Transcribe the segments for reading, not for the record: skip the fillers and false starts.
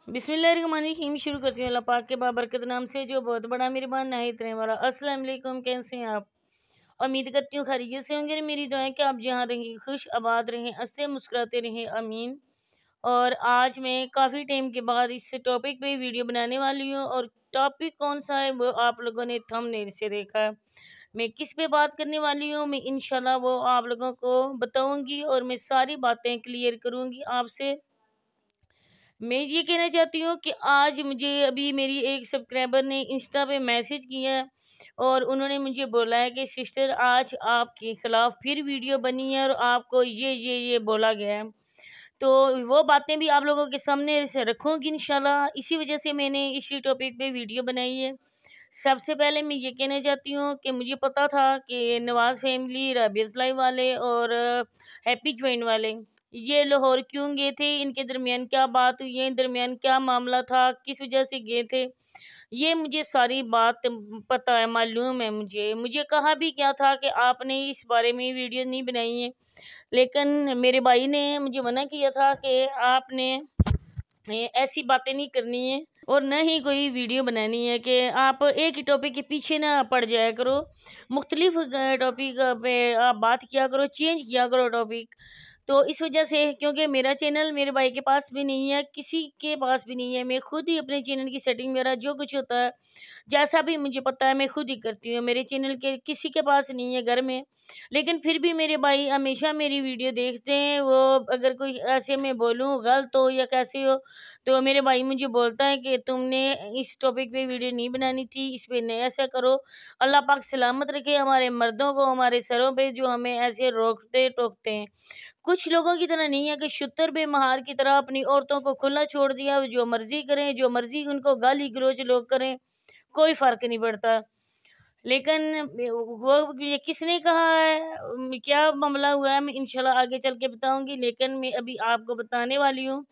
बिस्मिल्लाहिर्रहमानिर्रहीम। शुरू करती हूँ अल्लाह पाक के बाबरकत नाम से जो बहुत बड़ा मेहरबान नहायत रहने वाला। अस्सलाम वालेकुम, कैसे हैं आप? उम्मीद करती हूँ खैरियत से होंगे। मेरी दुआ है कि आप जहाँ रहें खुश आबाद रहें, हंसते मुस्कुराते रहें, आमीन। और आज मैं काफ़ी टाइम के बाद इस टॉपिक पे वीडियो बनाने वाली हूँ। और टॉपिक कौन सा है वो आप लोगों ने थंबनेल से देखा है। मैं किस पे बात करने वाली हूँ, मैं इंशाल्लाह वो आप लोगों को बताऊँगी और मैं सारी बातें क्लियर करूँगी आपसे। मैं ये कहना चाहती हूँ कि आज मुझे अभी मेरी एक सब्सक्राइबर ने इंस्टा पे मैसेज किया है और उन्होंने मुझे बोला है कि सिस्टर आज आपके ख़िलाफ़ फिर वीडियो बनी है और आपको ये बोला गया है। तो वो बातें भी आप लोगों के सामने से रखूँगी इंशाल्लाह। इसी वजह से मैंने इसी टॉपिक पे वीडियो बनाई है। सबसे पहले मैं ये कहना चाहती हूँ कि मुझे पता था कि नवाज़ फैमिली, राबिया's लाइव वाले और हैप्पी जॉइंट वाले ये लाहौर क्यों गए थे, इनके दरमियान क्या बात हुई है, दरमियान क्या मामला था, किस वजह से गए थे, ये मुझे सारी बात पता है, मालूम है। मुझे कहा भी क्या था कि आपने इस बारे में वीडियो नहीं बनाई है, लेकिन मेरे भाई ने मुझे मना किया था कि आपने ऐसी बातें नहीं करनी है और न ही कोई वीडियो बनानी है कि आप एक ही टॉपिक के पीछे ना पड़ जाया करो। मुख्तलिफ टॉपिक पे आप बात किया करो, चेंज किया करो टॉपिक। तो इस वजह से क्योंकि मेरा चैनल मेरे भाई के पास भी नहीं है, किसी के पास भी नहीं है, मैं खुद ही अपने चैनल की सेटिंग वगैरह जो कुछ होता है जैसा भी मुझे पता है मैं खुद ही करती हूँ। मेरे चैनल के किसी के पास नहीं है घर में, लेकिन फिर भी मेरे भाई हमेशा मेरी वीडियो देखते हैं। वो अगर कोई ऐसे मैं बोलूँ गलत हो या कैसे हो तो मेरे भाई मुझे बोलता है कि तुमने इस टॉपिक पे वीडियो नहीं बनानी थी, इस पे नहीं ऐसा करो। अल्लाह पाक सलामत रखे हमारे मर्दों को हमारे सरों पे जो हमें ऐसे रोकते टोकते हैं। कुछ लोगों की तरह नहीं है कि शुतर बेमहार की तरह अपनी औरतों को खुला छोड़ दिया, जो मर्जी करें, जो मर्जी उनको गाली गलौज लोग करें, कोई फ़र्क नहीं पड़ता। लेकिन वो ये किसने कहा है, क्या मामला हुआ है, मैं इंशाल्लाह आगे चल के बताऊँगी। लेकिन मैं अभी आपको बताने वाली हूँ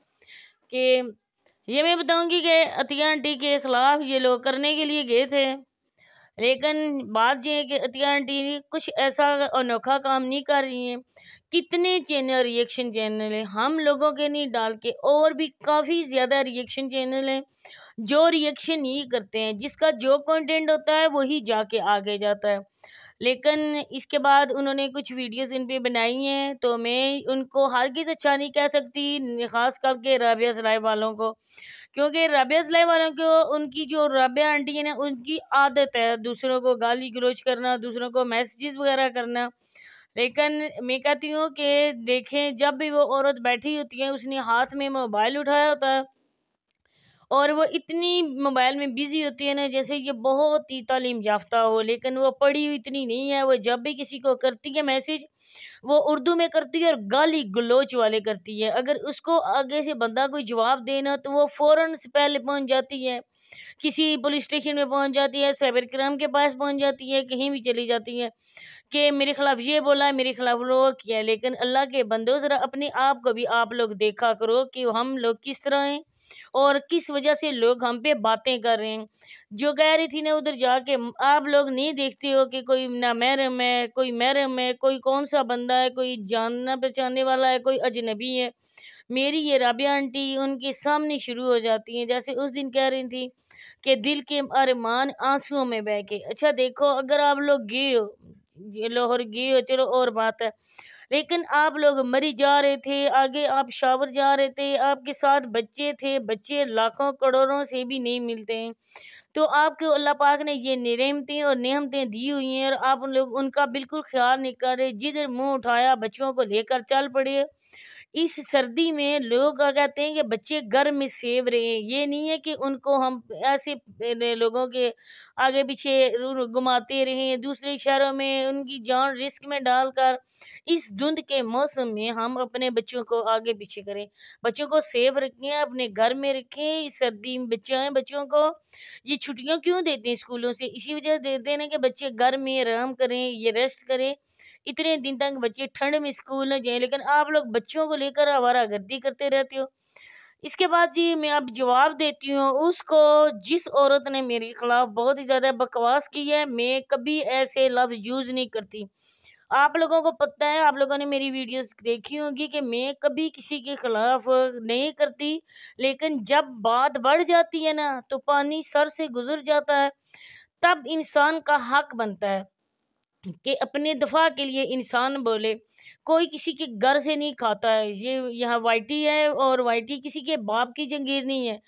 कि ये मैं बताऊँगी कि अतिया आंटी के ख़िलाफ़ ये लोग करने के लिए गए थे। लेकिन बात ये है कि अतिया आंटी कुछ ऐसा अनोखा काम नहीं कर रही हैं। कितने चैनल रिएक्शन चैनल हैं, हम लोगों के नहीं डाल के और भी काफ़ी ज़्यादा रिएक्शन चैनल हैं जो रिएक्शन नहीं करते हैं, जिसका जो कंटेंट होता है वही जाके आगे जाता है। लेकिन इसके बाद उन्होंने कुछ वीडियोस इन पे बनाई हैं तो मैं उनको हरगिज़ अच्छा नहीं कह सकती, ख़ास करके राबिया's लाइव वालों को, क्योंकि राबिया's लाइव वालों को उनकी जो राबिया आंटी है ना उनकी आदत है दूसरों को गाली गलौज करना, दूसरों को मैसेजेस वगैरह करना। लेकिन मैं कहती हूँ कि देखें, जब भी वो औरत बैठी होती है उसने हाथ में मोबाइल उठाया होता है और वो इतनी मोबाइल में बिज़ी होती है ना जैसे ये बहुत ही तालीम याफ्ता हो, लेकिन वो पढ़ी हुई इतनी नहीं है। वो जब भी किसी को करती है मैसेज वो उर्दू में करती है और गाली गलोच वाले करती है। अगर उसको आगे से बंदा कोई जवाब देना तो वो फ़ौरन से पहले पहुंच जाती है, किसी पुलिस स्टेशन में पहुंच जाती है, साइबर क्राइम के पास पहुंच जाती है, कहीं भी चली जाती है कि मेरे खिलाफ ये बोला है, मेरे खिलाफ वो किया है। लेकिन अल्लाह के बंदो ज़रा अपने आप को भी आप लोग देखा करो कि हम लोग किस तरह हैं और किस वजह से लोग हम पे बातें कर रहे हैं। जो कह रही थी ना उधर जाके, आप लोग नहीं देखते हो कि कोई ना महरम है, कोई महरम है, कोई कौन सा बंदा है, कोई जानना पहचानने वाला है, कोई अजनबी है। मेरी ये राबिया आंटी उनके सामने शुरू हो जाती हैं, जैसे उस दिन कह रही थी कि दिल के अरमान आंसुओं में बह के। अच्छा देखो, अगर आप लोग गए हो, ये लाहौर गए हो चलो और बात है, लेकिन आप लोग मरी जा रहे थे, आगे आप शावर जा रहे थे, आपके साथ बच्चे थे, बच्चे लाखों करोड़ों से भी नहीं मिलते हैं। तो आपको अल्लाह पाक ने ये नेमतें और नेमतें दी हुई हैं और आप उन लोग उनका बिल्कुल ख्याल नहीं कर रहे। जिधर मुंह उठाया बच्चों को लेकर चल पड़े। इस सर्दी में लोग क्या कहते हैं कि बच्चे गर्म में सेव रहे हैं, ये नहीं है कि उनको हम ऐसे लोगों के आगे पीछे घुमाते रहें, दूसरे शहरों में उनकी जान रिस्क में डालकर इस धुंध के मौसम में हम अपने बच्चों को आगे पीछे करें। बच्चों को सेफ रखें, अपने घर में रखें। इस सर्दी में बच्चों को ये छुट्टियां क्यों देते हैं स्कूलों से, इसी वजह से देते हैं ना कि बच्चे घर में आराम करें, ये रेस्ट करें। इतने दिन तक बच्चे ठंड में स्कूल न जाएं, लेकिन आप लोग बच्चों को लेकर आवारागर्दी करते रहते हो। इसके बाद जी मैं अब जवाब देती हूँ उसको जिस औरत ने मेरे खिलाफ बहुत ही ज़्यादा बकवास की है। मैं कभी ऐसे लफ्ज़ यूज़ नहीं करती। आप लोगों को पता है, आप लोगों ने मेरी वीडियोस देखी होगी कि मैं कभी किसी के खिलाफ नहीं करती, लेकिन जब बात बढ़ जाती है ना तो पानी सर से गुजर जाता है। तब इंसान का हक बनता है कि अपने दफा के लिए इंसान बोले। कोई किसी के घर से नहीं खाता है, ये यहाँ वाईटी है और वाईटी किसी के बाप की जंगीर नहीं है।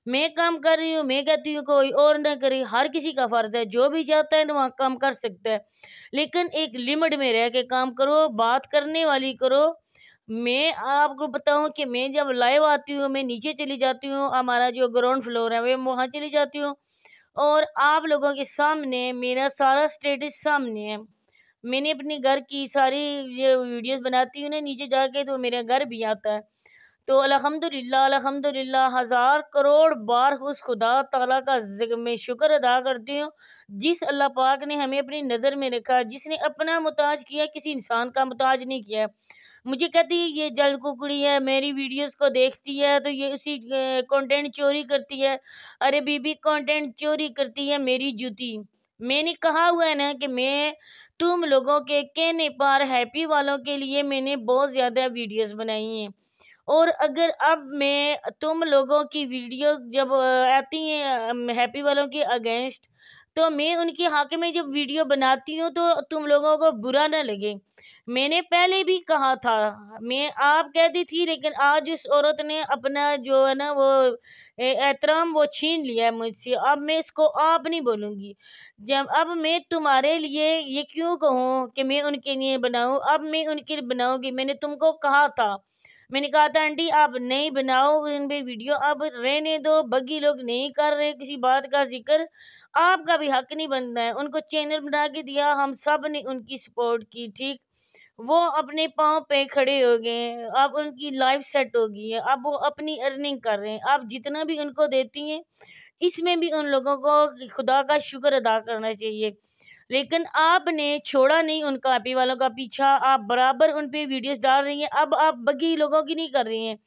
मैं काम कर रही हूँ, मैं कहती हूँ कोई और ना करे, हर किसी का फर्ज है, जो भी चाहता है ना वहाँ काम कर सकता है, लेकिन एक लिमिट में रह के काम करो, बात करने वाली करो। मैं आपको बताऊं कि मैं जब लाइव आती हूँ, मैं नीचे चली जाती हूँ, हमारा जो ग्राउंड फ्लोर है मैं वहाँ चली जाती हूँ, और आप लोगों के सामने मेरा सारा स्टेटस सामने है। मैंने अपने घर की सारी ये वीडियोस बनाती हूँ ना नीचे जाके, तो मेरा घर भी आता है। तो अल्हम्दुलिल्लाह अल्हम्दुलिल्लाह, हज़ार करोड़ बार उस खुदा ताला का मैं शुक्र अदा करती हूँ, जिस अल्लाह पाक ने हमें अपनी नज़र में रखा, जिसने अपना मुताज किया, किसी इंसान का मुताज नहीं किया। मुझे कहती है ये जल कुकड़ी है, मेरी वीडियोस को देखती है तो ये उसी कंटेंट चोरी करती है। अरे बीबी, कंटेंट चोरी करती है मेरी जूती। मैंने कहा हुआ है ना कि मैं तुम लोगों के कहने पर हैप्पी वालों के लिए मैंने बहुत ज़्यादा वीडियोस बनाई हैं, और अगर अब मैं तुम लोगों की वीडियो जब आती हैं हैप्पी वालों के अगेंस्ट, तो मैं उनके हक में जब वीडियो बनाती हूँ तो तुम लोगों को बुरा ना लगे। मैंने पहले भी कहा था, मैं आप कहती थी, लेकिन आज उस औरत ने अपना जो है ना वो एहतराम वो छीन लिया है मुझसे। अब मैं इसको आप नहीं बोलूँगी। जब अब मैं तुम्हारे लिए ये क्यों कहूँ कि मैं उनके लिए बनाऊँ, अब मैं उनके लिए बनाऊँगी। मैंने तुमको कहा था, मैंने कहा था आंटी आप नहीं बनाओ उन पे वीडियो, अब रहने दो, बग्गी लोग नहीं कर रहे किसी बात का जिक्र, आपका भी हक नहीं बनता है। उनको चैनल बना के दिया, हम सब ने उनकी सपोर्ट की, ठीक, वो अपने पाँव पे खड़े हो गए हैं, अब उनकी लाइफ सेट हो गई है, अब वो अपनी अर्निंग कर रहे हैं। अब जितना भी उनको देती हैं इसमें भी उन लोगों को खुदा का शुक्र अदा करना चाहिए। लेकिन आपने छोड़ा नहीं उनका हैप्पी वालों का पीछा, आप बराबर उन पे वीडियोस डाल रही हैं। अब आप बगी लोगों की नहीं कर रही हैं,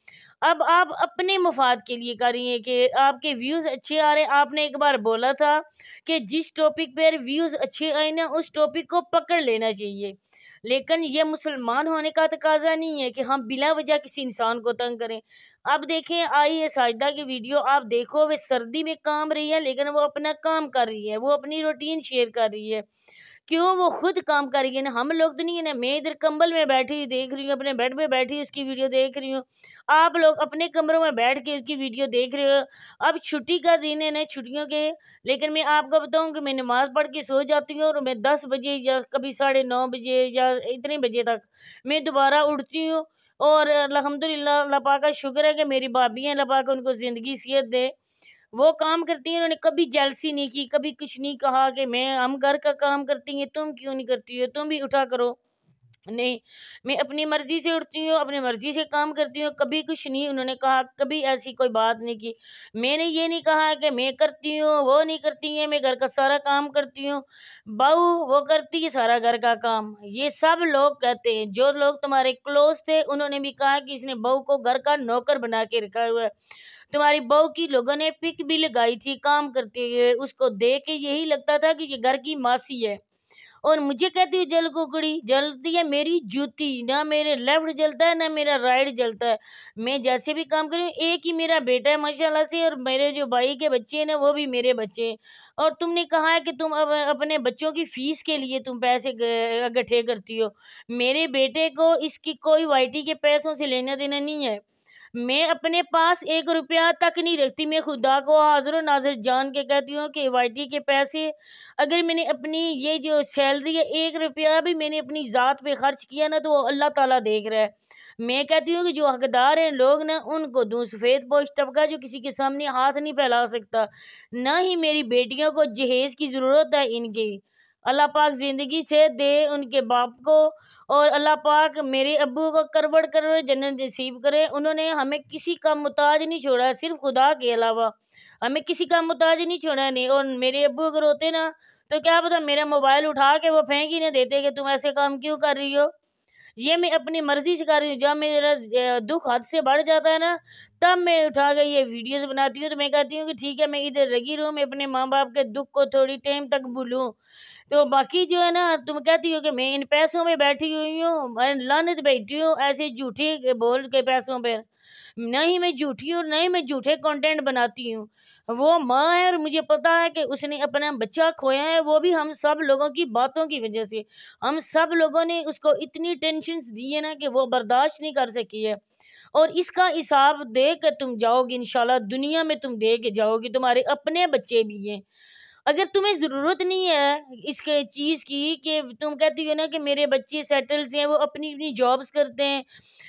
अब आप अपने मुफाद के लिए कर रही हैं कि आपके व्यूज़ अच्छे आ रहे हैं। आपने एक बार बोला था कि जिस टॉपिक पर व्यूज़ अच्छे आए ना उस टॉपिक को पकड़ लेना चाहिए, लेकिन ये मुसलमान होने का तकाजा नहीं है कि हम बिला वजह किसी इंसान को तंग करें। अब देखें, आई है साजिदा की वीडियो, आप देखो, वे सर्दी में काम रही है लेकिन वो अपना काम कर रही है, वो अपनी रूटीन शेयर कर रही है। क्यों? वो खुद काम कर रही है ना, हम लोग तो नहीं है ना। मैं इधर कंबल में बैठी हुई देख रही हूँ, अपने बेड पे बैठी उसकी वीडियो देख रही हूँ, आप लोग अपने कमरों में बैठ के उसकी वीडियो देख रहे हो। अब छुट्टी का दिन है ना, छुट्टियों के, लेकिन मैं आपको बताऊं कि मैं नमाज़ पढ़ के सो जाती हूँ और मैं 10 बजे या कभी 9:30 बजे या इतने बजे तक मैं दोबारा उठती हूँ। और अल्हम्दुलिल्लाह, अल्लाह पाक का शुक्र है कि मेरी भाभी हैं, अल्लाह पाक उनको ज़िंदगी सेहत दे, वो काम करती हैं, उन्होंने कभी जेलसी नहीं की, कभी कुछ नहीं कहा कि मैं हम घर का काम करती हैं तुम क्यों नहीं करती हो, तुम भी उठा करो। नहीं, मैं अपनी मर्ज़ी से उठती हूँ, अपनी मर्ज़ी से काम करती हूँ, कभी कुछ नहीं उन्होंने कहा, कभी ऐसी कोई बात नहीं की। मैंने ये नहीं कहा कि मैं करती हूँ, वो नहीं करती हैं, मैं घर का सारा काम करती हूँ, बहू वो करती है सारा घर का काम। ये सब लोग कहते हैं, जो लोग तुम्हारे क्लोज़ थे उन्होंने भी कहा कि इसने बहू को घर का नौकर बना के रखा हुआ है। तुम्हारी बहू की लोगों ने पिक भी लगाई थी काम करते हुए, उसको देख के यही लगता था कि ये घर की मासी है। और मुझे कहती है जल कुकड़ी, जलती है मेरी जूती, ना मेरे लेफ्ट जलता है ना मेरा राइट जलता है। मैं जैसे भी काम करूँ, एक ही मेरा बेटा है माशाल्लाह से, और मेरे जो भाई के बच्चे हैं ना वो भी मेरे बच्चे हैं। और तुमने कहा है कि तुम अब अपने बच्चों की फीस के लिए तुम पैसे इकट्ठे करती हो। मेरे बेटे को इसकी कोई वाईटी के पैसों से लेना देना नहीं है। मैं अपने पास 1 रुपया तक नहीं रखती। मैं खुदा को हाज़िर नाज़िर जान के कहती हूँ कि वाईटी के पैसे, अगर मैंने अपनी ये जो सैलरी है 1 रुपया भी मैंने अपनी ज़ात पे खर्च किया ना तो वो अल्लाह ताला देख रहा है। मैं कहती हूँ कि जो हकदार हैं लोग ना उनको दूँ, सफ़ेद पोश तबका जो किसी के सामने हाथ नहीं फैला सकता। ना ही मेरी बेटियों को जहेज़ की ज़रूरत है इनकी। अल्लाह पाक ज़िंदगी से दे उनके बाप को, और अल्लाह पाक मेरे अब्बू को करवड़ करवड़ जन्नत नसीब करे। उन्होंने हमें किसी का मुताज नहीं छोड़ा, सिर्फ खुदा के अलावा हमें किसी का मुताज नहीं छोड़ा नहीं। और मेरे अब्बू अगर होते ना तो क्या पता मेरा मोबाइल उठा के वो फेंक ही ना देते कि तुम ऐसे काम क्यों कर रही हो। ये मैं अपनी मर्जी से कर रही हूँ। जब मेरा दुख हद से बढ़ जाता है ना तब मैं उठा कर ये वीडियोस बनाती हूँ। तो मैं कहती हूँ कि ठीक है, मैं इधर लगी रहूँ, मैं अपने माँ बाप के दुख को थोड़ी टाइम तक भूलूँ। तो बाकी जो है ना, तुम कहती हो कि मैं इन पैसों में बैठी हुई हूँ, मैं लानत बैठी हूँ ऐसे झूठे बोल के पैसों पर। ना ही मैं झूठी हूँ, ना ही मैं झूठे कंटेंट बनाती हूँ। वो माँ है और मुझे पता है कि उसने अपना बच्चा खोया है, वो भी हम सब लोगों की बातों की वजह से। हम सब लोगों ने उसको इतनी टेंशन्स दी है ना कि वो बर्दाश्त नहीं कर सकी है। और इसका हिसाब दे कर तुम जाओगी, इंशाल्लाह दुनिया में तुम दे के जाओगी। तुम्हारे अपने बच्चे भी हैं। अगर तुम्हें ज़रूरत नहीं है इसके चीज़ की, कि तुम कहती हो ना कि मेरे बच्चे सेटल्स हैं, वो अपनी अपनी जॉब्स करते हैं,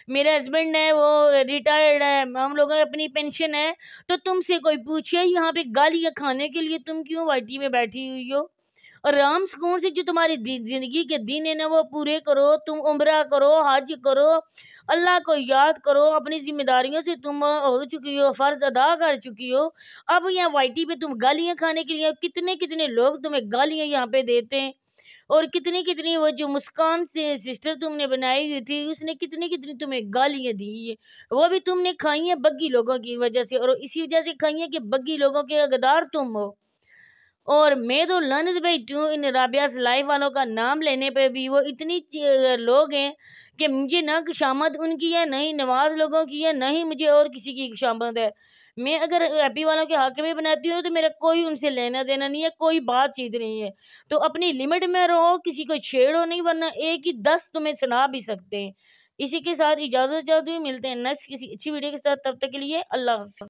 मेरे हस्बैंड है वो रिटायर्ड है, हम लोगों की अपनी पेंशन है, तो तुमसे कोई पूछे यहाँ पे गालियाँ खाने के लिए तुम क्यों वाइटी में बैठी हुई हो? और आराम सुकून से जो तुम्हारी ज़िंदगी के दिन है ना, वो पूरे करो। तुम उम्रा करो, हज करो, अल्लाह को याद करो। अपनी जिम्मेदारियों से तुम हो चुकी हो, फ़र्ज अदा कर चुकी हो। अब यहाँ वाईटी पे तुम गालियाँ खाने के लिए, कितने कितने लोग तुम्हें गालियाँ यहाँ पे देते हैं। और कितनी कितनी वो जो मुस्कान से सिस्टर तुमने बनाई हुई थी, उसने कितनी कितनी तुम्हें गालियाँ दी है, वो भी तुमने खाई है बग्गी लोगों की वजह से। और इसी वजह से खाई है कि बग्गी लोगों के हकदार तुम हो। और मैं तो लानत भेजती हूँ इन राबियास लाइफ वालों का नाम लेने पे भी। वो इतनी लोग हैं कि मुझे ना खुशामद उनकी है, नहीं नवाज लोगों की है, नहीं मुझे और किसी की खुशामद है। मैं अगर हैप्पी वालों के हक में बनाती हूँ तो मेरा कोई उनसे लेना देना नहीं है, कोई बातचीत नहीं है। तो अपनी लिमिट में रहो, किसी को छेड़ो नहीं, वरना एक ही 10 तुम्हें सुना भी सकते हैं। इसी के साथ इजाज़त चाहती हूँ, मिलते हैं नेक्स्ट किसी अच्छी वीडियो के साथ। तब तक के लिए अल्लाह हाफ़िज़।